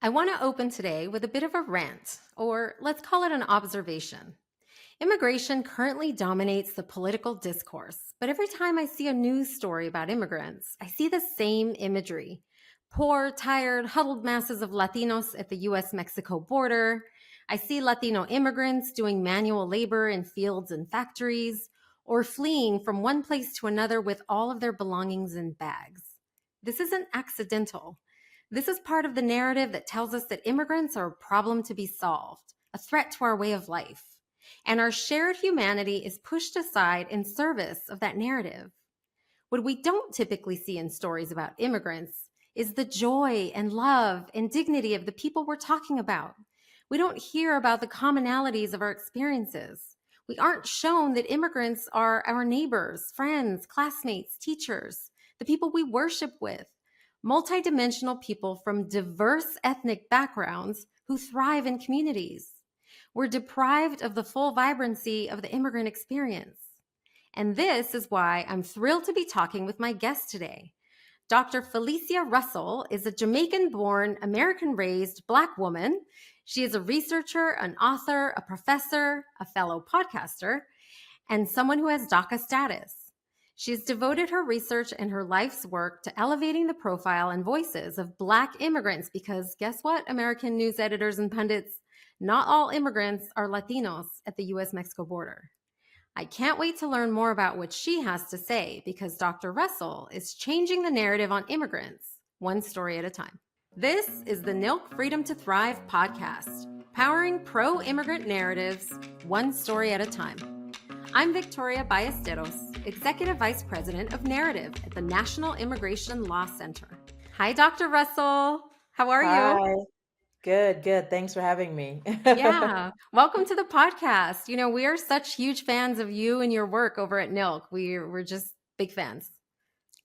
I want to open today with a bit of a rant, or let's call it an observation. Immigration currently dominates the political discourse, but every time I see a news story about immigrants, I see the same imagery. Poor, tired, huddled masses of Latinos at the US Mexico border. I see Latino immigrants doing manual labor in fields and factories, or fleeing from one place to another with all of their belongings in bags. This isn't accidental. This is part of the narrative that tells us that immigrants are a problem to be solved, a threat to our way of life. And our shared humanity is pushed aside in service of that narrative. What we don't typically see in stories about immigrants is the joy and love and dignity of the people we're talking about. We don't hear about the commonalities of our experiences. We aren't shown that immigrants are our neighbors, friends, classmates, teachers, the people we worship with, multidimensional people from diverse ethnic backgrounds who thrive in communities. We're deprived of the full vibrancy of the immigrant experience. And this is why I'm thrilled to be talking with my guest today. Dr. Felicia Russell is a Jamaican-born, American-raised Black woman. She is a researcher, an author, a professor, a fellow podcaster, and someone who has DACA status. She has devoted her research and her life's work to elevating the profile and voices of Black immigrants because guess what, American news editors and pundits? Not all immigrants are Latinos at the US-Mexico border. I can't wait to learn more about what she has to say because Dr. Russell is changing the narrative on immigrants, one story at a time. This is the NILC Freedom to Thrive podcast, powering pro-immigrant narratives, one story at a time. I'm Victoria Ballesteros, Executive Vice President of Narrative at the National Immigration Law Center. Hi, Dr. Russell. How are you? Hi. Good. Thanks for having me. Yeah. Welcome to the podcast. You know, we are such huge fans of you and your work over at NILC. We're just big fans.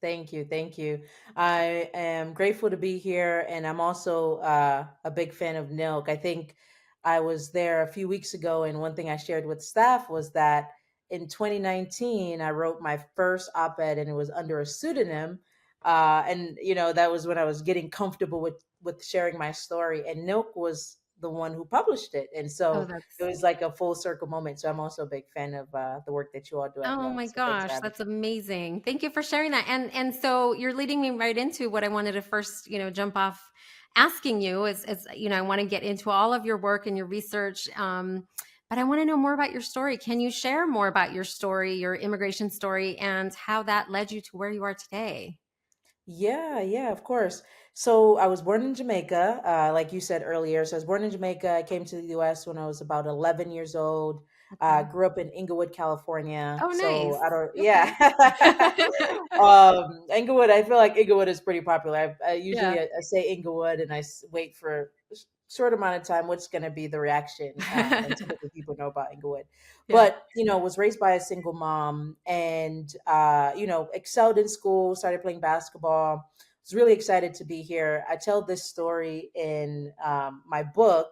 Thank you. I am grateful to be here, and I'm also a big fan of NILC. I think I was there a few weeks ago, and one thing I shared with staff was that in 2019, I wrote my first op-ed, and it was under a pseudonym. And that was when I was getting comfortable with sharing my story, and NILC was the one who published it, and Oh, so it that's was like a full circle moment. So I'm also a big fan of the work that you all do at Oh NILC. my So thanks for gosh, having that's amazing. Thank you for sharing that. And so you're leading me right into what I wanted to first, jump off asking you is I want to get into all of your work and your research. But I want to know more about your story. Can you share more about your story, your immigration story, and how that led you to where you are today? Yeah, of course. So I was born in Jamaica, like you said earlier. So I was born in Jamaica. I came to the US when I was about 11 years old. Okay. Grew up in Inglewood, California. Oh, So nice. I don't, Okay. yeah. Inglewood, I feel like Inglewood is pretty popular. I usually Yeah. I say Inglewood and wait for a short amount of time what's going to be the reaction. And typically people know about Inglewood. Yeah. But was raised by a single mom, and excelled in school, started playing basketball. Was really excited to be here. I tell this story in my book,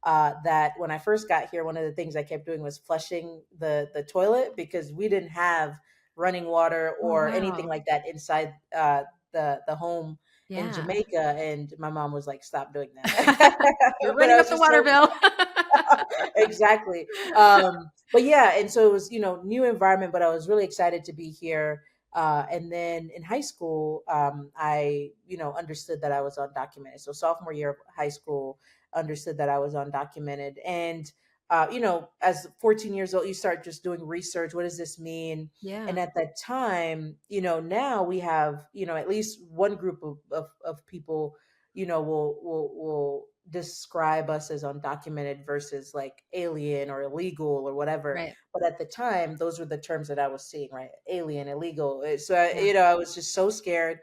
that when I first got here, one of the things I kept doing was flushing the toilet because we didn't have running water Oh, or anything wow. like that inside the home in Yeah. Jamaica. And my mom was like, "Stop doing that." You're But I running was up the just water so bill. exactly. But yeah, and so it was, new environment, but I was really excited to be here. And then in high school, I, understood that I was undocumented. So sophomore year of high school, understood that I was undocumented. And, as 14 years old, you start just doing research. What does this mean? And Yeah. at that time, now we have, at least one group of people, will describe us as undocumented versus like alien or illegal or whatever. Right. But at the time, those were the terms that I was seeing, right? Alien, illegal. So, Yeah. I was just so scared.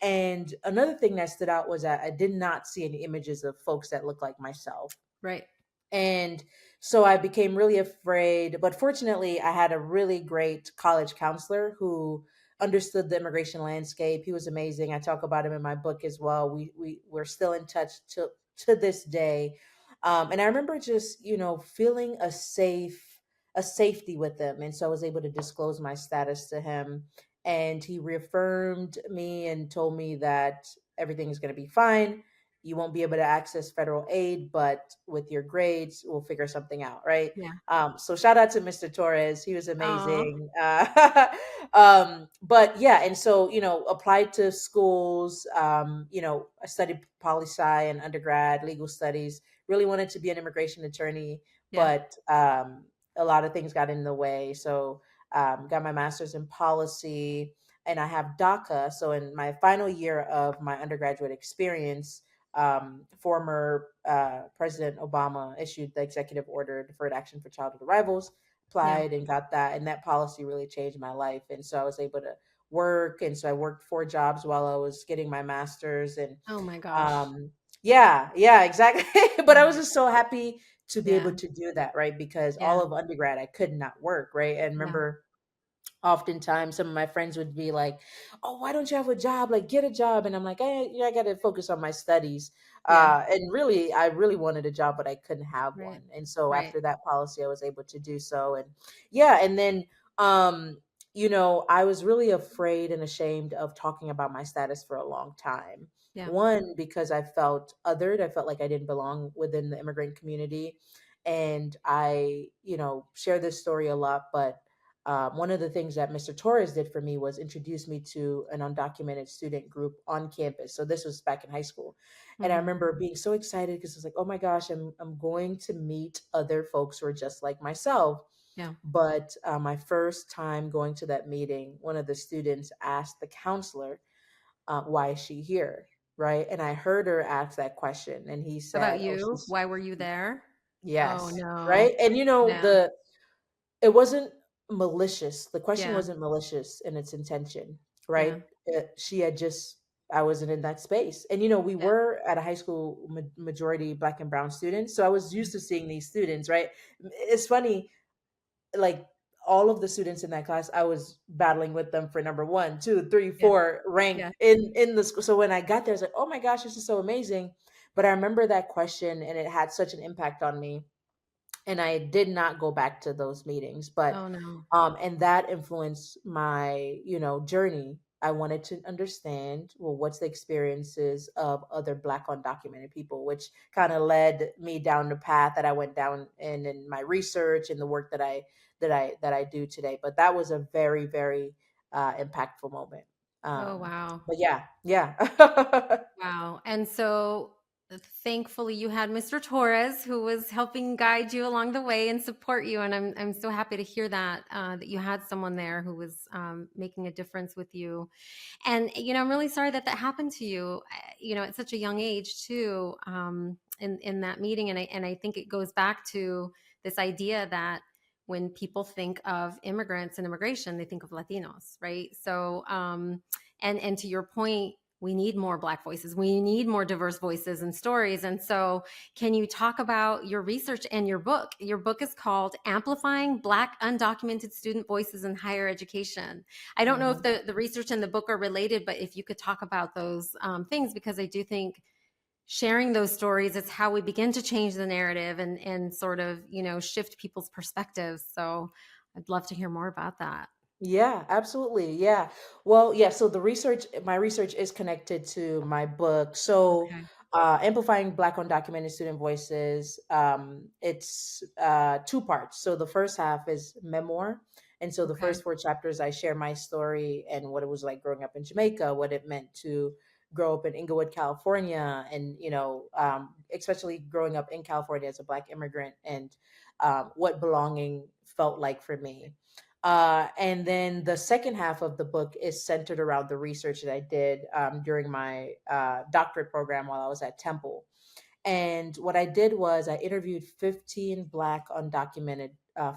And another thing that stood out was that I did not see any images of folks that looked like myself. Right. And so I became really afraid. But fortunately, I had a really great college counselor who understood the immigration landscape. He was amazing. I talk about him in my book as well. We're still in touch to this day. And I remember just, feeling a safety with him. And so I was able to disclose my status to him. And he reaffirmed me and told me that everything is going to be fine. you won't be able to access federal aid, but with your grades, we'll figure something out, right? Yeah. So shout out to Mr. Torres. He was Oh, amazing. But yeah, and so, applied to schools. I studied poli sci and undergrad, legal studies, really wanted to be an immigration attorney, yeah. but a lot of things got in the way. So, got my master's in policy, and I have DACA. So, in my final year of my undergraduate experience, former President Obama issued the executive order, Deferred Action for Childhood Arrivals, Yeah. applied and got that. And that policy really changed my life. And so I was able to work. And so I worked 4 jobs while I was getting my master's. And Oh my gosh. um, yeah, exactly. But Oh I was my just so happy to be Yeah. able to do that, right? Because all Yeah. of undergrad, I could not work, right? And Yeah. remember, oftentimes some of my friends would be like, "Oh, why don't you have a job? Like, get a job." And I'm like, I got to focus on my studies. Yeah. And really, I really wanted a job, but I couldn't have Right. one. And so Right. after that policy, I was able to do so. And yeah, and then um I was really afraid and ashamed of talking about my status for a long time. Yeah. One, because I felt othered. I felt like I didn't belong within the immigrant community. And I, share this story a lot, but one of the things that Mr. Torres did for me was introduce me to an undocumented student group on campus. So this was back in high school, and I Hmm. remember being so excited because I was like, "Oh my gosh, I'm going to meet other folks who are just like myself." Yeah. But my first time going to that meeting, one of the students asked the counselor, "Why is she here?" Right, and I heard her ask that question, and he About said, "Oh, you? she's Why were you there? Oh yes." no. Right, and Yeah. the it wasn't malicious. The question Yeah. wasn't malicious in its intention, Yeah. right? She had just, I wasn't in that space. And, we Yeah. were at a high school majority Black and Brown students. So I was Yeah. used to seeing these students, right? It's funny, like all of the students in that class, I was battling with them for number one, two, three, Yeah. four rank Yeah. in the school. So when I got there, I was like, oh my gosh, this is so amazing. But I remember that question and it had such an impact on me, and I did not go back to those meetings. But Oh no. and that influenced my, journey. I wanted to understand, well, what's the experiences of other Black undocumented people, which kind of led me down the path that I went down in my research and the work that I do today. But that was a very, very impactful moment. Oh wow. But yeah. Wow. And so thankfully you had Mr. Torres who was helping guide you along the way and support you. And I'm so happy to hear that, that you had someone there who was making a difference with you. And, I'm really sorry that that happened to you, at such a young age too, in that meeting. And I think it goes back to this idea that when people think of immigrants and immigration, they think of Latinos, right? So, and to your point, we need more Black voices. We need more diverse voices and stories. And so, can you talk about your research and your book? Your book is called Amplifying Black Undocumented Student Voices in Higher Education. I don't know if Mhm. the research and the book are related, but if you could talk about those things, because I do think sharing those stories is how we begin to change the narrative and sort of, shift people's perspectives. So I'd love to hear more about that. Yeah, absolutely. Yeah. Well, yeah. So my research is connected to my book. So, Okay. Amplifying Black Undocumented Student Voices, it's 2 parts. So the first half is memoir. And so the Okay. first 4 chapters, I share my story and what it was like growing up in Jamaica, what it meant to grow up in Inglewood, California, and, especially growing up in California as a Black immigrant, and what belonging felt like for me. And then the second half of the book is centered around the research that I did during my doctorate program while I was at Temple. And what I did was I interviewed 15 Black undocumented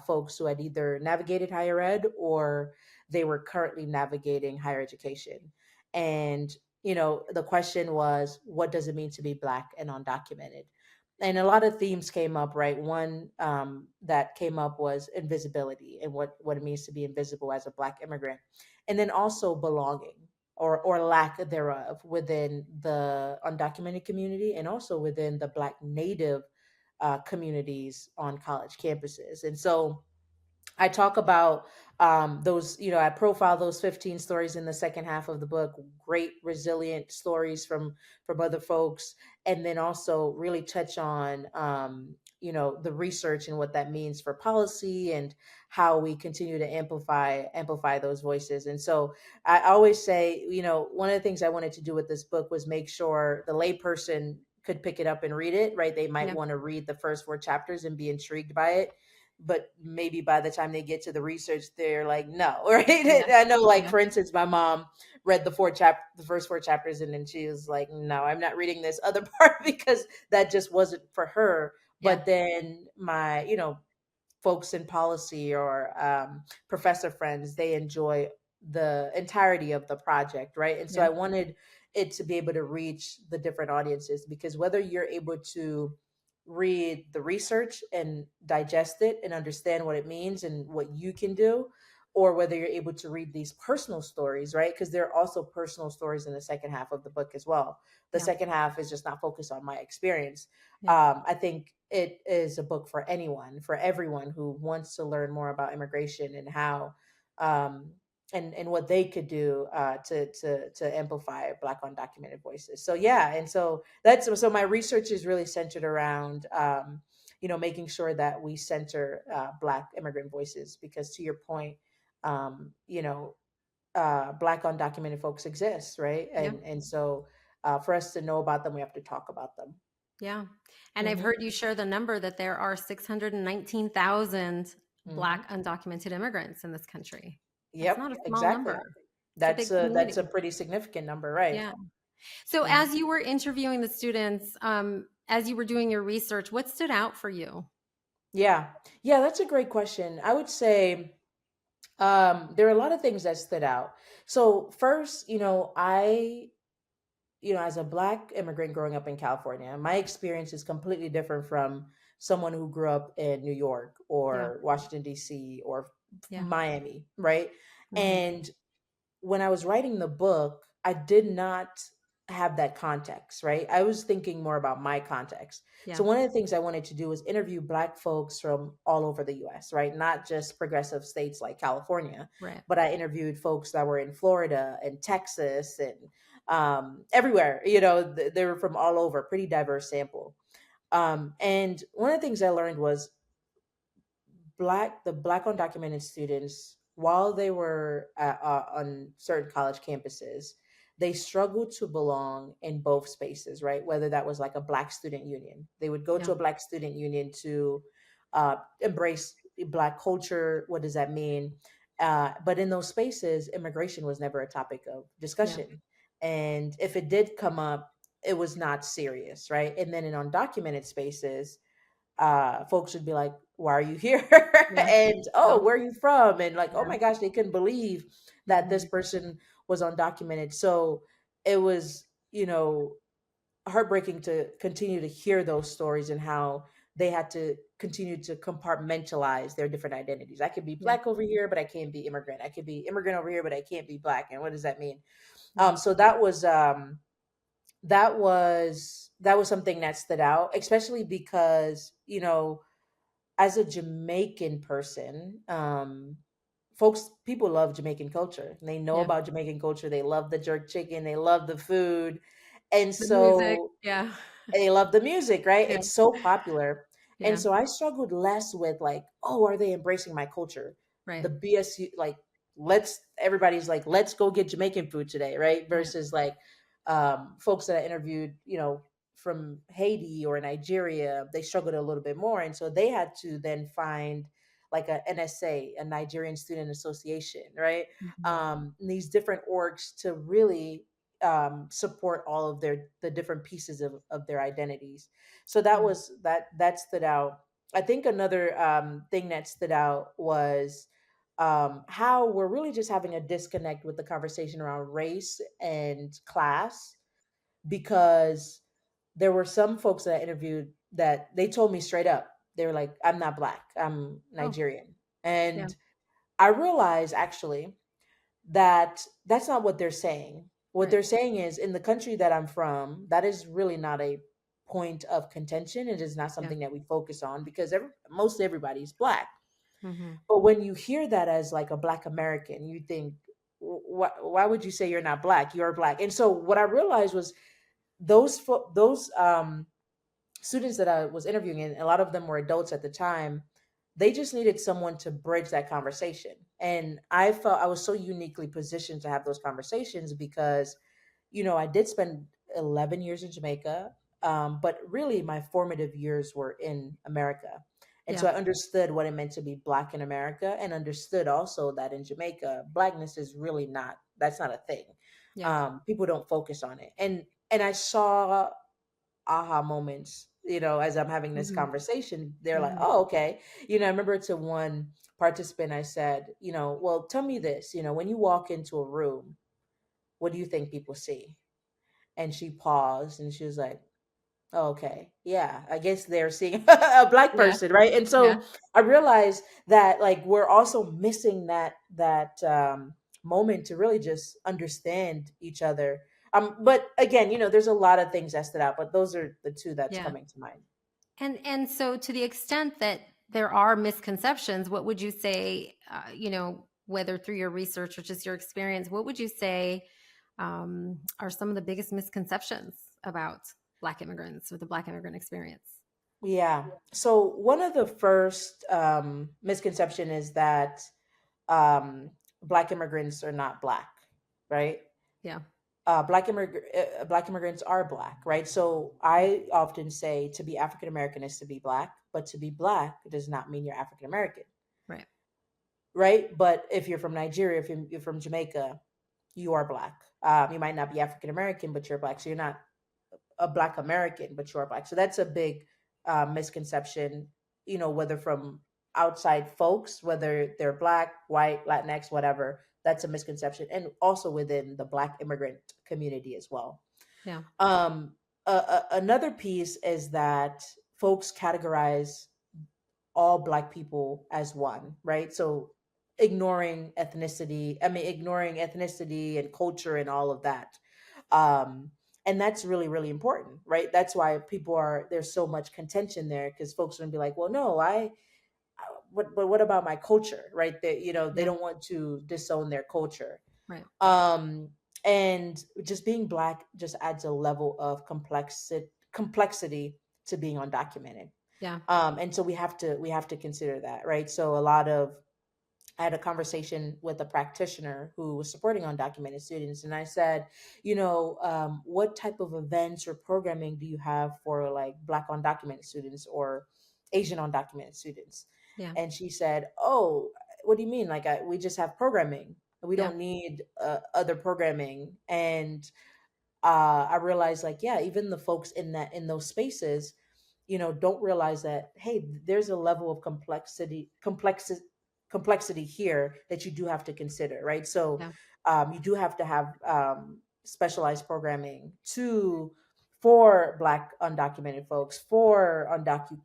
folks who had either navigated higher ed or they were currently navigating higher education. And, the question was, what does it mean to be Black and undocumented? And a lot of themes came up, right? One that came up was invisibility and what it means to be invisible as a Black immigrant. And then also belonging or lack thereof within the undocumented community and also within the Black Native communities on college campuses. And so I talk about those, I profile those 15 stories in the second half of the book, great resilient stories from other folks. and then also really touch on the research and what that means for policy and how we continue to amplify those voices. And so I always say, one of the things I wanted to do with this book was make sure the layperson could pick it up and read it, right? They might Yeah. want to read the first 4 chapters and be intrigued by it, but maybe by the time they get to the research, they're like, no, right? Yeah. I know, like, Yeah. for instance, my mom read the first 4 chapters, and then she was like, no, I'm not reading this other part because that just wasn't for her. Yeah. But then my, folks in policy or professor friends, they enjoy the entirety of the project, right? And so Yeah. I wanted it to be able to reach the different audiences, because whether you're able to read the research and digest it and understand what it means and what you can do, or whether you're able to read these personal stories, right? Because there are also personal stories in the second half of the book as well. The Yeah. second half is just not focused on my experience. Yeah. I think it is a book for anyone, for everyone who wants to learn more about immigration and how, um, and what they could do to amplify Black undocumented voices. So yeah, and so my research is really centered around making sure that we center Black immigrant voices, because to your point, Black undocumented folks exist, right? Yeah. And so for us to know about them, we have to talk about them. Yeah. And I've Hmm. heard you share the number that there are 619,000 Black Hmm. undocumented immigrants in this country. That's Yep, not a small exactly. number. It's a That's big a community. pretty significant number, right? Yeah. So Mhm. as you were interviewing the students, as you were doing your research, what stood out for you? Yeah. Yeah, that's a great question. I would say there are a lot of things that stood out. So first, as a Black immigrant growing up in California, my experience is completely different from someone who grew up in New York Yeah. or Washington, D.C. or Yeah. Miami, right? Hmm. And when I was writing the book, I did not have that context, right? I was thinking more about my context. So Yeah. one of the things I wanted to do was interview Black folks from all over the US, right? Not just progressive states like California, Right. but I interviewed folks that were in Florida and Texas and everywhere. They were from all over, pretty diverse sample. And one of the things I learned was the Black undocumented students, while they were on certain college campuses, they struggled to belong in both spaces, right? Whether that was like a Black student union, they would go Yeah. to a Black student union to embrace Black culture. What does that mean? But in those spaces, immigration was never a topic of Yeah. discussion, and if it did come up, it was not serious, right? And then in undocumented spaces, folks would be like, "Why are you here?" Yeah. and "Oh, So, where are you from?" And like, "Oh yeah. my gosh," they couldn't believe that this Hmm. person was undocumented. So it was, heartbreaking to continue to hear those stories and how they had to continue to compartmentalize their different identities. I could be Yeah. Black over here, but I can't be immigrant. I could be immigrant over here, but I can't be Black. And what does that mean? Yeah. So that was something that stood out, especially because as a Jamaican person, people love Jamaican culture. They know Yeah. about Jamaican culture. They love the jerk chicken. They love the food, and The music. so Yeah. they love the music, right? Yeah. It's so popular. And Yeah. so I struggled less with like, oh, are they embracing my culture? Right. The BSU, like, everybody's like, let's go get Jamaican food today, right? Right. Versus like folks that I interviewed, from Haiti or Nigeria, they struggled a little bit more. And so they had to then find like a NSA, a Nigerian Student Association, right? Hmm. These different orgs to really support all of the different pieces of their identities. So Yeah. that stood out. I think another thing that stood out was how we're really just having a disconnect with the conversation around race and class, because there were some folks that I interviewed that they told me straight up, they were like, "I'm not Black, I'm Oh, Nigerian," yeah. and I realized actually that that's not what they're saying. What Right. they're saying is, in the country that I'm from, that is really not a point of contention. It is not Yeah. something that we focus on because most everybody's Black. Hmm. But when you hear that as like a Black American, you think, why would you say you're not Black? You're Black. And so what I realized was those students that I was interviewing, and a lot of them were adults at the time, they just needed someone to bridge that conversation. And I felt I was so uniquely positioned to have those conversations because, I did spend 11 years in Jamaica, but really my formative years were in America. And Yeah. so I understood what it meant to be Black in America, and understood also that in Jamaica, Blackness is really not, that's not a thing. Yeah. People don't focus on it. And I saw aha moments, as I'm having this Hmm. conversation. They're like, Hmm. oh, okay. I remember to one participant, I said, well, tell me this, when you walk into a room, what do you think people see? And she paused and she was like, oh, okay, yeah, I guess they're seeing a Black Yeah. person, right? And Yeah. so I realized that, like, we're also missing that moment to really just understand each other. But again, there's a lot of things that stood out, but those are the two that's Yeah. coming to mind. And so to the extent that there are misconceptions, what would you say, whether through your research or just your experience, what would you say are some of the biggest misconceptions about Black immigrants or the Black immigrant experience? Yeah. So one of the first misconception is that um, Black immigrants are not Black, right? Yeah. Black immigrants are Black, right? So I often say to be African American is to be Black, but to be Black does not mean you're African American, Right. right? But if you're from Nigeria, if you're from Jamaica, you are Black. You might not be African American, but you're Black. So you're not a Black American, but you're Black. So that's a big misconception, whether from outside folks, whether they're Black, white, Latinx, whatever. That's a misconception. And also within the Black immigrant community as well. Yeah. Another piece is that folks categorize all Black people as one, right? So ignoring ethnicity and culture and all of that. Um, and that's really, really important, right? That's why there's so much contention there, because folks are gonna be like, well, no, but what about my culture, right? They Yeah. don't want to disown their culture. Right. Um, and just being Black just adds a level of complexity to being undocumented. Yeah. And so we have to consider that, right? So I had a conversation with a practitioner who was supporting undocumented students, and I said, what type of events or programming do you have for, like, Black undocumented students or Asian undocumented students? Yeah. And she said, oh, what do you mean? Like, we just have programming. We Yeah. don't need other programming. And I realized, like, yeah, even the folks in those spaces, don't realize that, hey, there's a level of complexity here that you do have to consider, right? So Yeah. you do have to have specialized programming for Black undocumented folks, for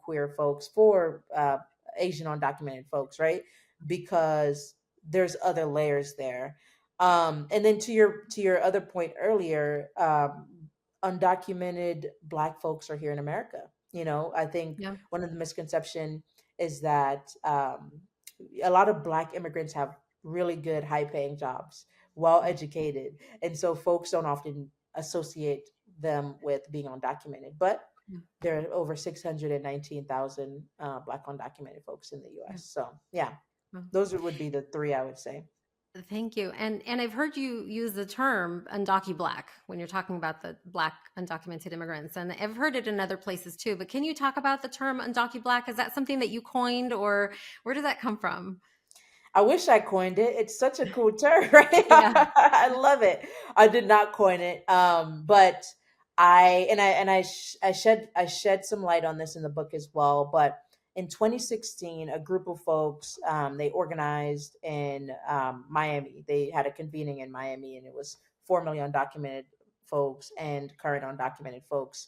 queer folks, for Asian undocumented folks, right? Because there's other layers there. And then to your other point earlier, undocumented Black folks are here in America. I think Yeah. one of the misconception is that a lot of Black immigrants have really good, high-paying jobs, well Yeah. educated, and so folks don't often associate them with being undocumented. But Yeah. there are over 619,000 Black undocumented folks in the Yeah. U.S. So yeah, Wow. those would be the three I would say. Thank you. And I've heard you use the term UndocuBlack when you're talking about the Black undocumented immigrants, and I've heard it in other places too. But can you talk about the term UndocuBlack? Is that something that you coined, or where did that come from? I wish I coined it. It's such a cool term, right? Yeah. I love it. I did not coin it, but I shed some light on this in the book as well. But in 2016, a group of folks, they organized in Miami. They had a convening in Miami, and it was formerly undocumented folks and current undocumented folks,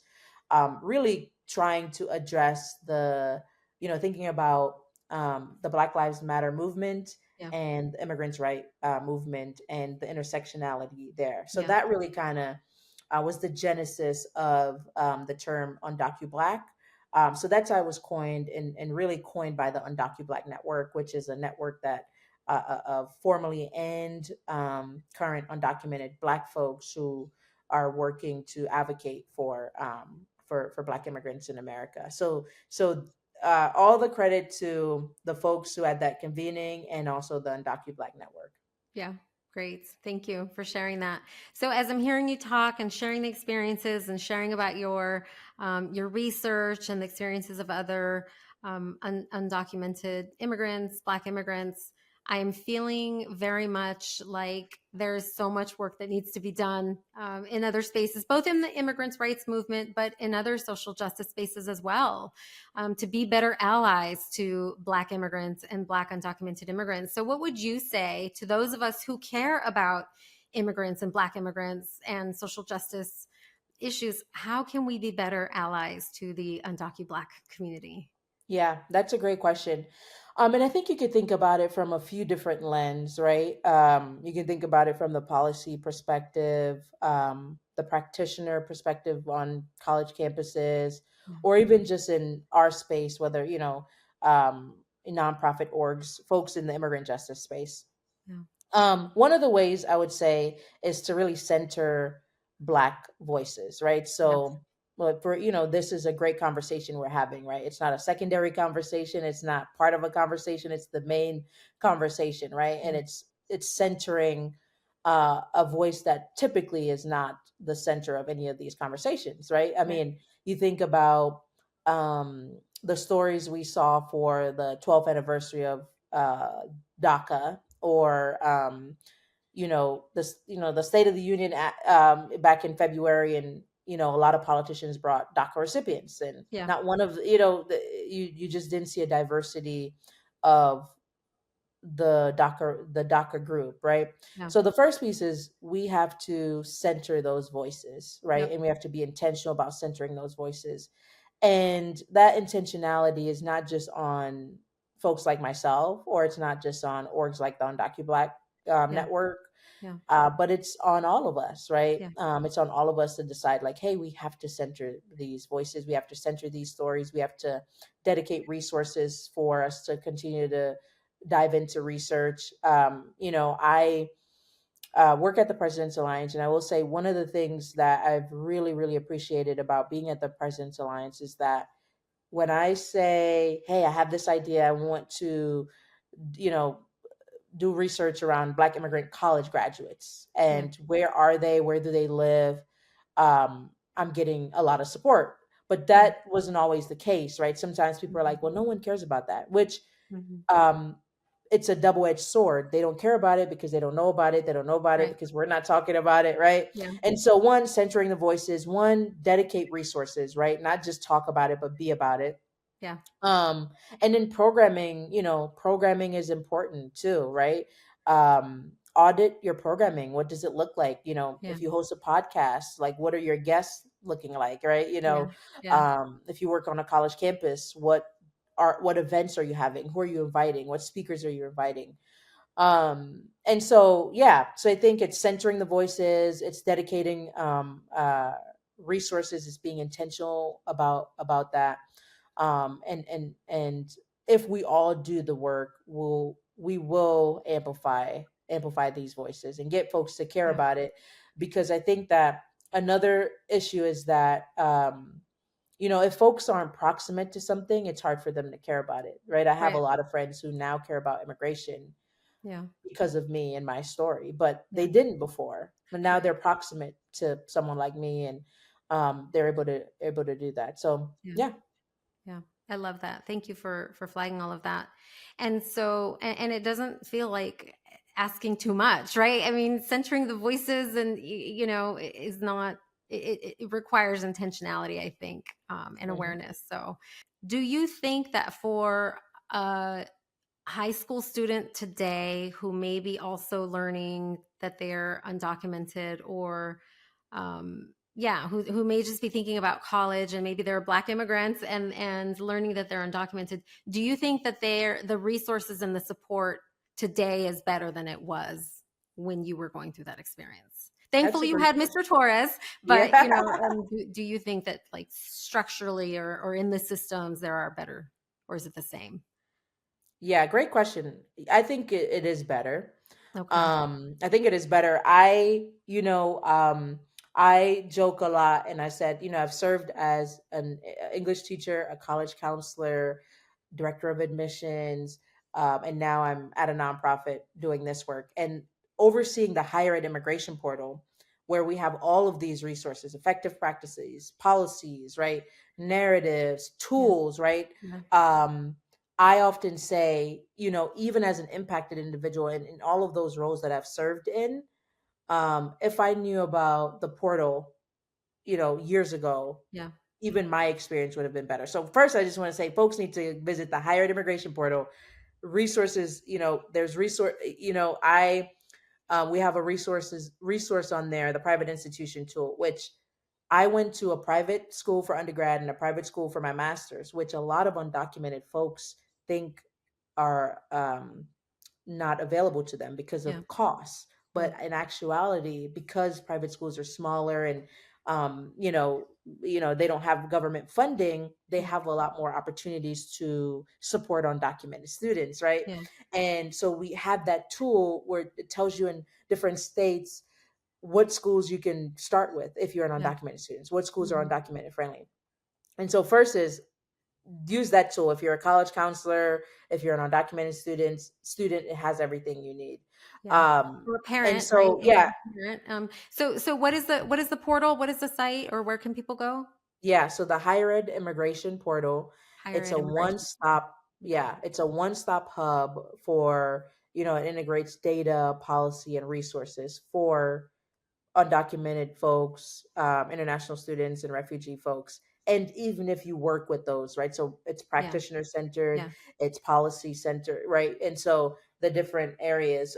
really trying to address thinking about the Black Lives Matter movement Yeah. and the immigrants' right movement and the intersectionality there. So Yeah. that really kind of was the genesis of the term UndocuBlack. So that's how it was coined, and really coined by the UndocuBlack Network, which is a network that of formerly and current undocumented Black folks who are working to advocate for Black immigrants in America. So all the credit to the folks who had that convening, and also the UndocuBlack Network. Yeah, great. Thank you for sharing that. So, as I'm hearing you talk and sharing the experiences and sharing about your research and the experiences of other undocumented immigrants, Black immigrants, I am feeling very much like there's so much work that needs to be done in other spaces, both in the immigrants' rights movement, but in other social justice spaces as well, to be better allies to Black immigrants and Black undocumented immigrants. So, what would you say to those of us who care about immigrants and Black immigrants and social justice issues? How can we be better allies to the UndocuBlack community? Yeah, that's a great question. And I think you could think about it from a few different lens, right? You can think about it from the policy perspective, the practitioner perspective on college campuses, Yeah, or even just in our space, whether, nonprofit orgs, folks in the immigrant justice space. yeah, One of the ways I would say is to really center Black voices, right? yes, So, well, this is a great conversation we're having, right? It's not a secondary conversation. It's not part of a conversation. It's the main conversation, right? yeah, And it's centering a voice that typically is not the center of any of these conversations, right? I right, mean, you think about the stories we saw for the 12th anniversary of DACA, or the State of the Union back in February, and a lot of politicians brought DACA recipients, and yeah, not one of you just didn't see a diversity of the DACA group, right? yeah, So the first piece is we have to center those voices, right? yep, And we have to be intentional about centering those voices. And that intentionality is not just on folks like myself, or it's not just on orgs like the UndocuBlack yeah, network, yeah, but it's on all of us, right? yeah, It's on all of us to decide, like, hey, we have to center these voices, we have to center these stories, we have to dedicate resources for us to continue to dive into research. I work at the President's Alliance, and I will say one of the things that I've really, really appreciated about being at the President's Alliance is that when I say, hey, I have this idea, I want to, you know, do research around Black immigrant college graduates, yeah, and where are they, where do they live, I'm getting a lot of support. But yeah, that wasn't always the case, right? Sometimes people are mhm, like, well, no one cares about that, which mhm, um, it's a double-edged sword. They don't care about it because they don't know about it. They don't know about it right, because we're not talking about it, right? yeah, And so, one, centering the voices, one, dedicate resources, right? Not just talk about it, but be about it. yeah, um and then programming, programming is important too, right? Audit your programming. What does it look like? yeah, If you host a podcast, like, what are your guests looking like, right? yeah, yeah, If you work on a college campus, what events are you having? Who are you inviting? What speakers are you inviting? And so, yeah, so I think it's centering the voices, it's dedicating resources, it's being intentional about that. And if we all do the work, we will amplify these voices and get folks to care yeah, about it. Because I think that another issue is that if folks aren't proximate to something, it's hard for them to care about it, right? I have a right, lot of friends who now care about immigration yeah, because of me and my story, but yeah, they didn't before. But now right, they're proximate to someone like me, and they're able to do that. So yeah. yeah. Yeah, I love that. Thank you for flagging all of that. And so, and it doesn't feel like asking too much, right? I mean, centering the voices and is not. It requires intentionality, I think, and Mhm. awareness. So, do you think that for a high school student today who may be also learning that they're undocumented, or yeah, who may just be thinking about college and maybe they're Black immigrants and learning that they're undocumented, do you think that the resources and the support today is better than it was when you were going through that experience? That's a Thankfully you great had Mr. question. Torres, but Yeah. do you think that, like, structurally or in the systems there are better, or is it the same? Yeah, great question. I think it is better. Okay. I think it is better. I, I joke a lot and I said, I've served as an English teacher, a college counselor, director of admissions, and now I'm at a nonprofit doing this work and overseeing the higher ed immigration portal, where we have all of these resources, effective practices, policies, right? Narratives, Yeah. tools, right? Yeah. Um, I often say, even as an impacted individual in all of those roles that I've served in, if I knew about the portal, years ago, Yeah. even my experience would have been better. So first, I just want to say folks need to visit the higher ed immigration portal. Resources, there's resource, I we have a resource on there, the private institution tool, which I went to a private school for undergrad and a private school for my master's, which a lot of undocumented folks think are not available to them because Yeah. of costs. Yeah. But in actuality, because private schools are smaller and they don't have government funding, they Yeah. have a lot more opportunities to support undocumented students, right? Yeah. And so we have that tool where it tells you in different states what schools you can start with if you're an Yeah. undocumented students, what schools are Mhm. undocumented friendly. And so first is use that tool. If you're a college counselor, if you're an undocumented student, it has everything you need. Yeah. Um, Or a and parent, right? so, yeah, Parent. So what is the portal? What is the site, or where can people go? yeah. So the higher ed immigration portal, Higher it's ed a immigration. Okay. it's a one-stop hub for, it integrates data, policy, and resources for undocumented folks, international students, and refugee folks. And even if you work with those, right? So it's Yeah. practitioner centered, Yeah. it's policy centered, right? And so the different areas.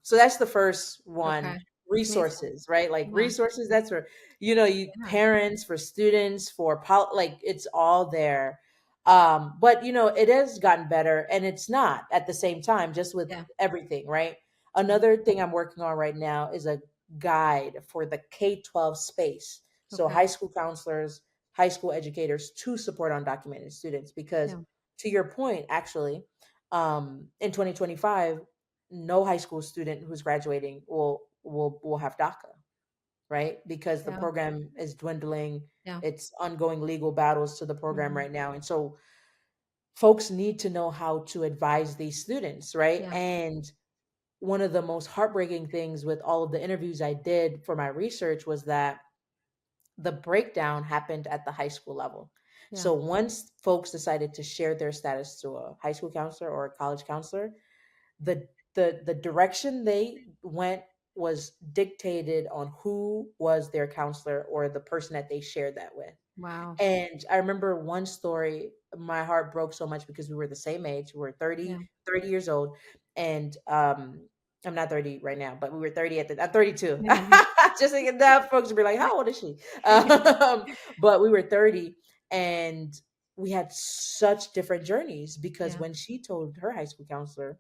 So that's the first one. Okay. Amazing. Resources, right? Like Yeah. resources. That's for you Yeah. parents, for students, for like it's all there. But it has gotten better, and it's not at the same time, just with Yeah. everything, right? Yeah. Another thing I'm working on right now is a guide for the K-12 space. So Okay. high school counselors, high school educators to support undocumented students. Because Yeah. to your point, actually, in 2025, no high school student who's graduating will have DACA, right? Because the Yeah. program is dwindling. Yeah. It's ongoing legal battles to the program Mhm. right now. And so folks need to know how to advise these students, right? Yeah. And one of the most heartbreaking things with all of the interviews I did for my research was that the breakdown happened at the high school level. Yeah. So once folks decided to share their status to a high school counselor or a college counselor, the direction they went was dictated on who was their counselor or the person that they shared that with. Wow. And I remember one story, my heart broke so much because we were the same age. We were Yeah. 30 years old. And I'm not 30 right now, but we were 30 I'm 32. Yeah. Just thinking that folks would be like, how old is she? But we were 30 and we had such different journeys because Yeah. when she told her high school counselor,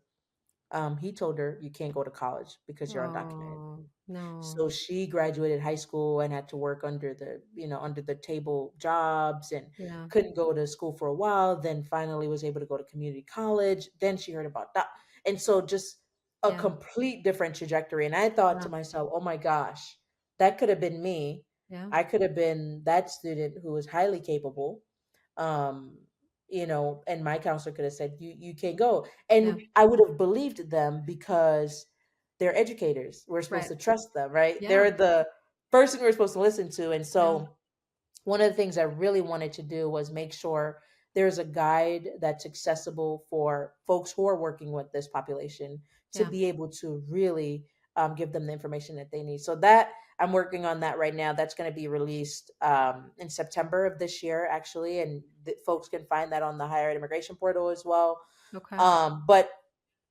he told her, you can't go to college because you're undocumented. Oh, no. So she graduated high school and had to work under the table jobs and Yeah. couldn't go to school for a while. Then finally was able to go to community college. Then she heard about that. And so just a Yeah. complete different trajectory. And I thought Yeah. to myself, oh my gosh, that could have been me. Yeah. I could have been that student who was highly capable. Um, and my counselor could have said, you can't go. Yeah. And I would have believed them because they're educators. We're supposed Right. to trust them, right? Yeah. They're the person we're supposed to listen to. And Yeah. so one of the things I really wanted to do was make sure there's a guide that's accessible for folks who are working with this population to Yeah. be able to really give them the information that they need. So that I'm working on that right now. That's going to be released in September of this year, actually, and folks can find that on the higher ed immigration portal as well. Okay. But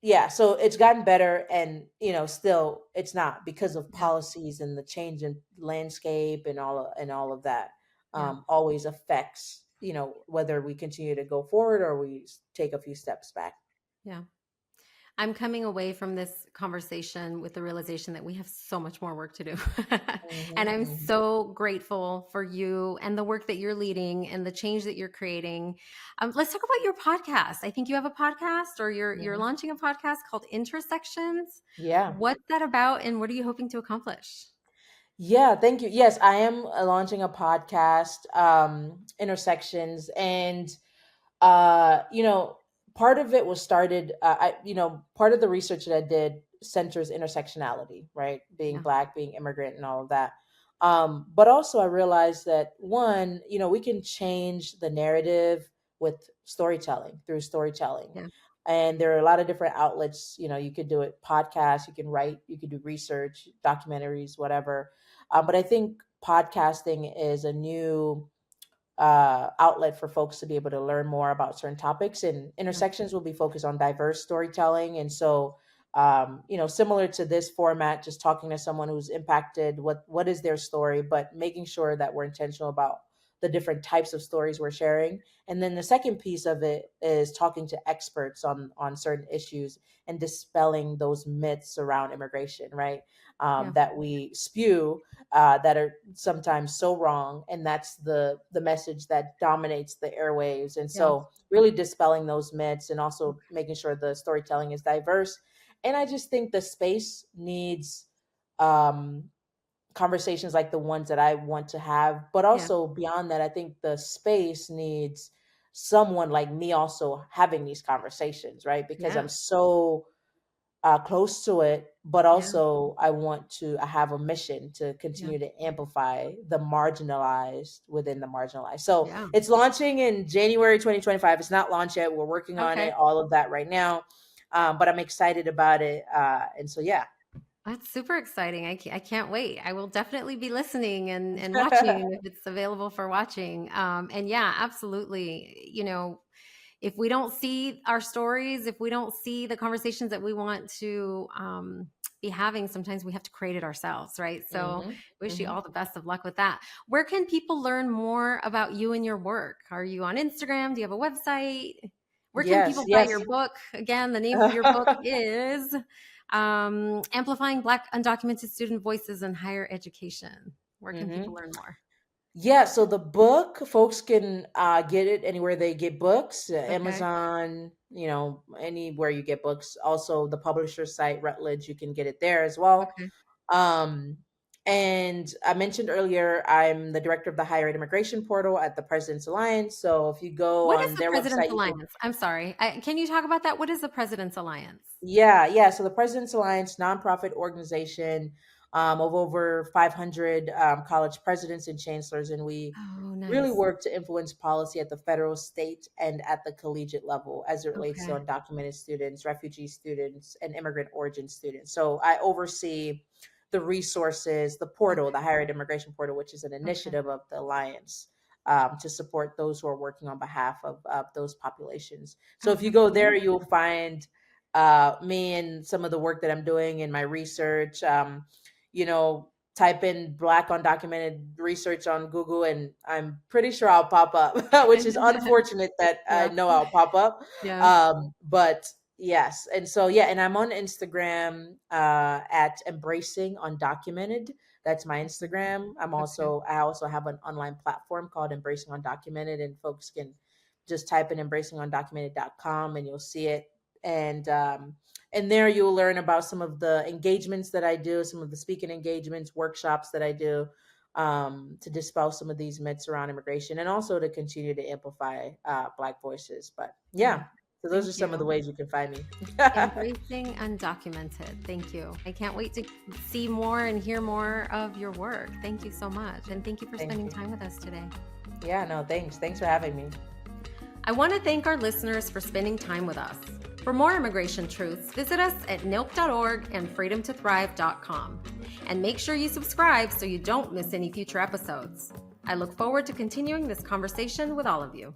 yeah, so it's gotten better, and still it's not because of Yeah. policies and the change in landscape and all of that Yeah. always affects whether we continue to go forward or we take a few steps back. Yeah. I'm coming away from this conversation with the realization that we have so much more work to do. And Hmm. I'm Hmm. so grateful for you and the work that you're leading and the change that you're creating. Let's talk about your podcast. I think you have a podcast, or you're Hmm. launching a podcast called Intersections. Yeah. What's that about and what are you hoping to accomplish? Yeah, thank you. Yes, I am launching a podcast, Intersections, and you know, part of it was started. Part of the research that I did centers intersectionality, right? Being Yeah, Black, being immigrant, and all of that. But also, I realized that one, we can change the narrative with storytelling through storytelling. yeah, And there are a lot of different outlets. You could do it podcasts, you can write, you could do research, documentaries, whatever. But I think podcasting is a new outlet for folks to be able to learn more about certain topics. And yeah, intersections will be focused on diverse storytelling. And so, similar to this format, just talking to someone who's impacted, what is their story, but making sure that we're intentional about the different types of stories we're sharing. And then the second piece of it is talking to experts on certain issues and dispelling those myths around immigration, right? yeah, That we spew, that are sometimes so wrong, and that's the message that dominates the airwaves. And yeah. so really dispelling those myths and also making sure the storytelling is diverse. And I just think the space needs um conversations like the ones that I want to have, but Yeah, also beyond that, I think the space needs someone like me also having these conversations, right? Because yeah, I'm so close to it, but yeah, also I have a mission to yeah, continue to amplify the marginalized within the marginalized. So yeah. it's launching in January 2025. It's not launched yet. We're working on Okay. it, all of that right now. But I'm excited about it. And so, yeah. That's super exciting. I can't wait. I will definitely be listening and watching if it's available for watching. And yeah, absolutely. If we don't see our stories, if we don't see the conversations that we want to be having, sometimes we have to create it ourselves, right? So, Hmm. wish you Hmm. all the best of luck with that. Where can people learn more about you and your work? Are you on Instagram? Do you have a website? Where can Yes, people buy yes. your book? Again, the name of your book is Amplifying Black Undocumented Student Voices in Higher Education. Where can people Hmm. learn more? Yeah, so the book, folks can get it anywhere they get books, Okay. Amazon, anywhere you get books. Also, the publisher site, Routledge, you can get it there as well. Okay. Um, and I mentioned earlier, I'm the director of the Higher Ed Immigration Portal at the President's Alliance. So if you go What is on the their President's website, you can. Alliance? I'm sorry. Can you talk about that? What is the President's Alliance? Yeah, yeah. So the President's Alliance, nonprofit organization of over 500 college presidents and chancellors, and we Oh, really nice. work to influence policy at the federal, state, and at the collegiate level as it relates to Okay. undocumented students, refugee students, and immigrant origin students. So I oversee the resources, the portal, Okay. the Higher Ed Immigration Portal, which is an Okay. initiative of the Alliance. To support those who are working on behalf of those populations. So Oh, if you that's go there, amazing. you'll find me and some of the work that I'm doing in my research. You know, type in Black undocumented research on Google, and I'm pretty sure I'll pop up, which is unfortunate that I Yeah. know I'll pop up. Yeah. But yes, and so yeah, and I'm on Instagram at embracing undocumented. That's my Okay. Instagram. Okay. I also have an online platform called Embracing Undocumented, and folks can just type in embracingundocumented.com and you'll see it. And there you'll learn about some of the engagements that I do, some of the speaking engagements, workshops that I do, to dispel some of these myths around immigration and also to continue to amplify Black voices. But Yeah. yeah, so those are Thank some of the you. ways you can find me. Embracing undocumented. Thank you. I can't wait to see more and hear more of your work. Thank you so much. And thank you for Thank spending you. time with us today. Yeah, no, thanks. Thanks for having me. I want to thank our listeners for spending time with us. For more immigration truths, visit us at NILC.org and freedomtothrive.com. And make sure you subscribe so you don't miss any future episodes. I look forward to continuing this conversation with all of you.